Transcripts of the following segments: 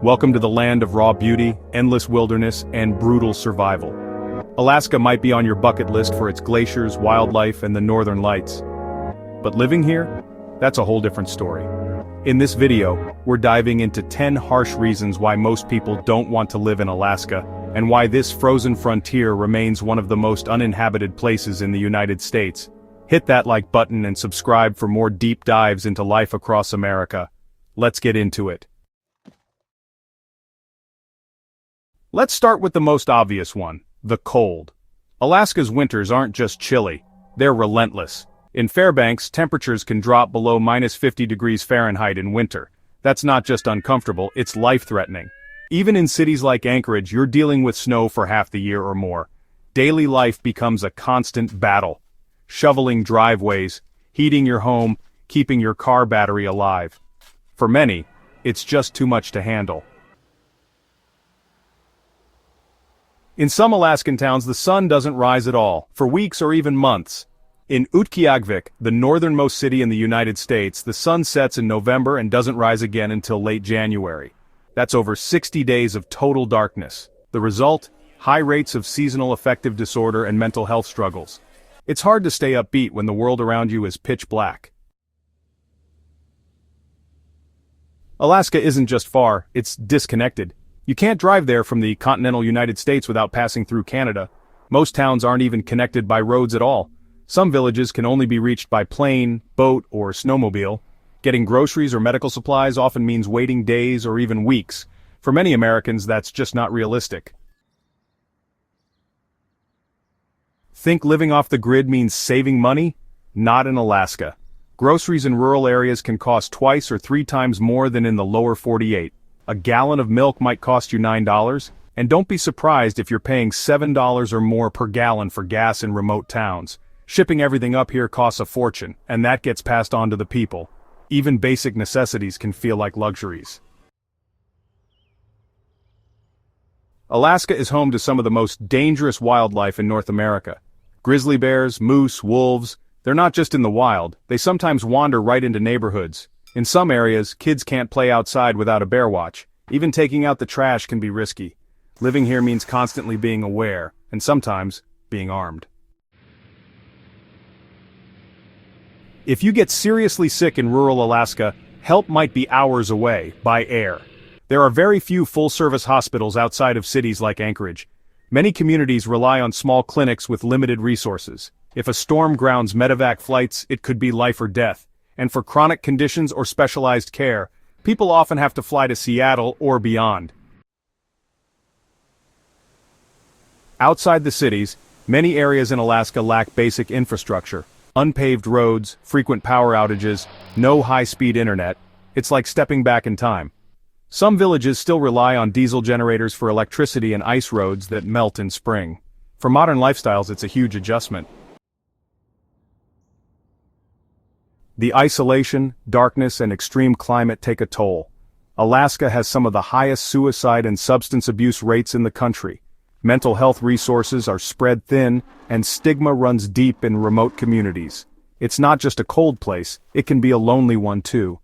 Welcome to the land of raw beauty, endless wilderness, and brutal survival. Alaska might be on your bucket list for its glaciers, wildlife, and the northern lights. But living here? That's a whole different story. In this video, we're diving into 10 harsh reasons why most people don't want to live in Alaska, and why this frozen frontier remains one of the most uninhabited places in the United States. Hit that like button and subscribe for more deep dives into life across America. Let's get into it. Let's start with the most obvious one, the cold. Alaska's winters aren't just chilly, they're relentless. In Fairbanks, temperatures can drop below -50 degrees Fahrenheit in winter. That's not just uncomfortable, it's life-threatening. Even in cities like Anchorage, you're dealing with snow for half the year or more. Daily life becomes a constant battle. Shoveling driveways, heating your home, keeping your car battery alive. For many, it's just too much to handle. In some Alaskan towns, the sun doesn't rise at all, for weeks or even months. In Utqiagvik, the northernmost city in the United States, the sun sets in November and doesn't rise again until late January. That's over 60 days of total darkness. The result? High rates of seasonal affective disorder and mental health struggles. It's hard to stay upbeat when the world around you is pitch black. Alaska isn't just far, it's disconnected. You can't drive there from the continental United States without passing through Canada. Most towns aren't even connected by roads at all. Some villages can only be reached by plane, boat, or snowmobile. Getting groceries or medical supplies often means waiting days or even weeks. For many Americans, that's just not realistic. Think living off the grid means saving money? Not in Alaska. Groceries in rural areas can cost twice or 3 times more than in the lower 48. A gallon of milk might cost you $9, and don't be surprised if you're paying $7 or more per gallon for gas in remote towns. Shipping everything up here costs a fortune, and that gets passed on to the people. Even basic necessities can feel like luxuries. Alaska is home to some of the most dangerous wildlife in North America. Grizzly bears, moose, wolves, they're not just in the wild, they sometimes wander right into neighborhoods. In some areas, kids can't play outside without a bear watch. Even taking out the trash can be risky. Living here means constantly being aware, and sometimes, being armed. If you get seriously sick in rural Alaska, help might be hours away, by air. There are very few full-service hospitals outside of cities like Anchorage. Many communities rely on small clinics with limited resources. If a storm grounds medevac flights, it could be life or death. And for chronic conditions or specialized care, people often have to fly to Seattle or beyond. Outside the cities, many areas in Alaska lack basic infrastructure. Unpaved roads, frequent power outages, no high-speed internet. It's like stepping back in time. Some villages still rely on diesel generators for electricity and ice roads that melt in spring. For modern lifestyles, it's a huge adjustment. The isolation, darkness, and extreme climate take a toll. Alaska has some of the highest suicide and substance abuse rates in the country. Mental health resources are spread thin, and stigma runs deep in remote communities. It's not just a cold place, it can be a lonely one too.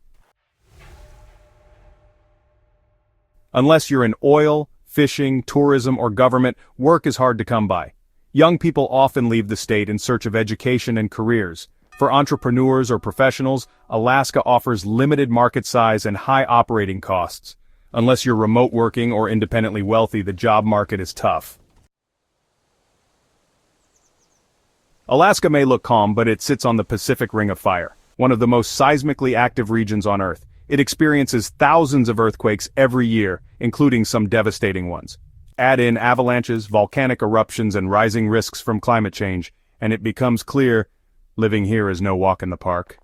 Unless you're in oil, fishing, tourism, or government, work is hard to come by. Young people often leave the state in search of education and careers. For entrepreneurs or professionals, Alaska offers limited market size and high operating costs. Unless you're remote working or independently wealthy, the job market is tough. Alaska may look calm, but it sits on the Pacific Ring of Fire, one of the most seismically active regions on Earth. It experiences thousands of earthquakes every year, including some devastating ones. Add in avalanches, volcanic eruptions, and rising risks from climate change, and it becomes clear, living here is no walk in the park.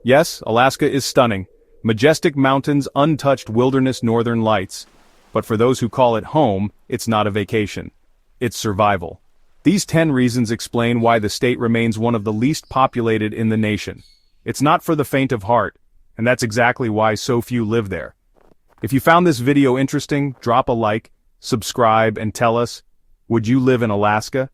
Yes, Alaska is stunning. Majestic mountains, untouched wilderness, northern lights. But for those who call it home, it's not a vacation. It's survival. These 10 reasons explain why the state remains one of the least populated in the nation. It's not for the faint of heart, and that's exactly why so few live there. If you found this video interesting, drop a like, subscribe, and tell us, would you live in Alaska?